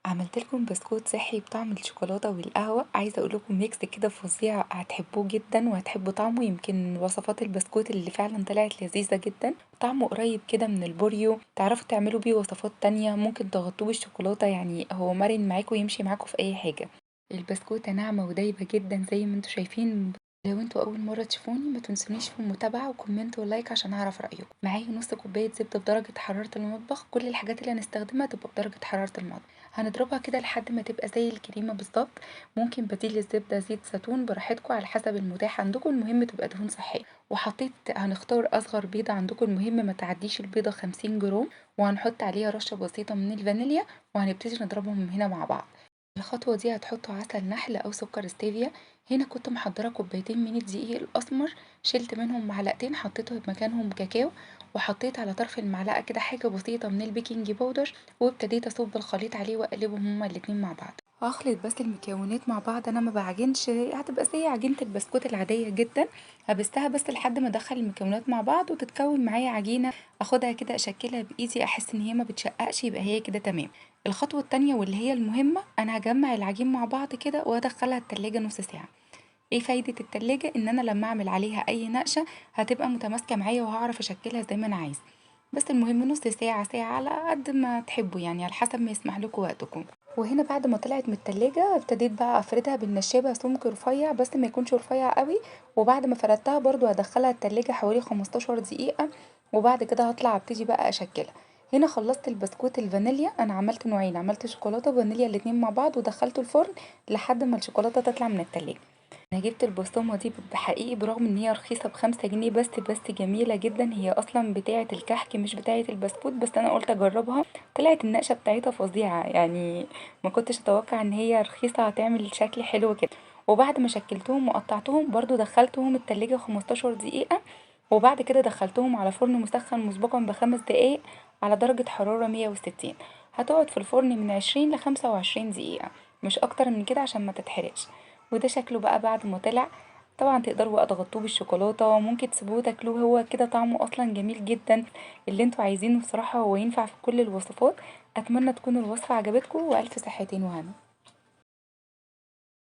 عملت لكم بسكوت صحي بطعم الشوكولاته والقهوه. عايزه اقول لكم ميكس كده فظيع، هتحبوه جدا وهتحبوا طعمه. يمكن وصفات البسكوت اللي فعلا طلعت لذيذه جدا، طعمه قريب كده من البوريو. تعرفوا تعملوا بيه وصفات تانية، ممكن تغطوه بالشوكولاته، يعني هو مرن معاكم ويمشي معاكم في اي حاجه. البسكوته ناعمه ودايبه جدا زي ما انتوا شايفين. لو انتوا اول مره تشوفوني ما تنسونيش في المتابعه وكومنت ولايك عشان اعرف رايكم. معايا نص كوبايه زبده بدرجه حراره المطبخ، كل الحاجات اللي هنستخدمها تبقى بدرجه حراره المطبخ. هنضربها كده لحد ما تبقى زي الكريمة بالظبط. ممكن بديل الزبدة زيت زيتون براحتكم على حسب المتاح عندكم، المهم تبقى دهون صحية. هنختار أصغر بيضة عندكم، المهم ما تعديش البيضة 50 جرام. وهنحط عليها رشة بسيطة من الفانيليا، وهنبتدي نضربهم هنا مع بعض. الخطوة دي هتحطوا عسل نحل أو سكر ستيفيا. هنا كنت محضرة كوبايتين من الدقيق الأسمر، شلت منهم معلقتين حطيته مكانهم كاكاو، وحطيت على طرف المعلقة كده حاجة بسيطة من البيكنج باودر، وابتديت اصب الخليط عليه واقلبهم هما الاتنين مع بعض. هخلط بس المكونات مع بعض، انا ما بعجنش، هتبقى زي عجينة البسكوت العادية جدا. هبستها بس لحد ما ادخل المكونات مع بعض وتتكون معايا عجينة. اخدها كده اشكلها بايدي، احس ان هي ما بتشققش، يبقى هي كده تمام. الخطوة التانية واللي هي المهمة، انا هجمع العجين مع بعض كده وادخلها التلاجة نص ساعة. ايه فايدة التلاجة؟ ان انا لما اعمل عليها اي نقشة هتبقى متماسكة معايا وهعرف اشكلها زي ما انا عايزة. بس المهم نص ساعة ساعة على قد ما تحبوا، يعني على حسب ما يسمح لكم وقتكم. وهنا بعد ما طلعت من التلاجة ابتديت بقى افردها بالنشابة سمك رفيع، بس ما يكونش رفيع قوي. وبعد ما فردتها برضو هدخلها التلاجة حوالي 15 دقيقة. وبعد كده هطلع ابتدي بقى اشكلها. هنا خلصت البسكوت الفانيليا، انا عملت نوعين، عملت شوكولاتة وفانيليا الاتنين مع بعض ودخلته الفرن لحد ما الشوكولاتة تطلع من التلاجة. انا جبت البسطرمه دي بحقيقي برغم ان هي رخيصه ب5 جنيه، بس جميله جدا. هي اصلا بتاعه الكحك مش بتاعه البسكوت، بس انا قلت اجربها. طلعت النقشه بتاعتها فظيعه يعني. ما كنتش اتوقع ان هي رخيصه هتعمل شكل حلو كده. وبعد ما شكلتهم وقطعتهم برضو دخلتهم التلاجة 15 دقيقة. وبعد كده دخلتهم على فرن مسخن مسبقا ب5 دقايق على درجة حرارة 160. هتقعد في الفرن من 20 ل25 دقيقة، مش اكتر من كده عشان ما تتحرقش. وده شكله بقى بعد ما طلع. طبعا تقدروا بقى تغطوه بالشوكولاته، وممكن تسيبوه تاكلوه هو كده، طعمه اصلا جميل جدا. اللي انتوا عايزينه بصراحه، هو ينفع في كل الوصفات. اتمنى تكون الوصفه عجبتكم، والف صحتين وهنا.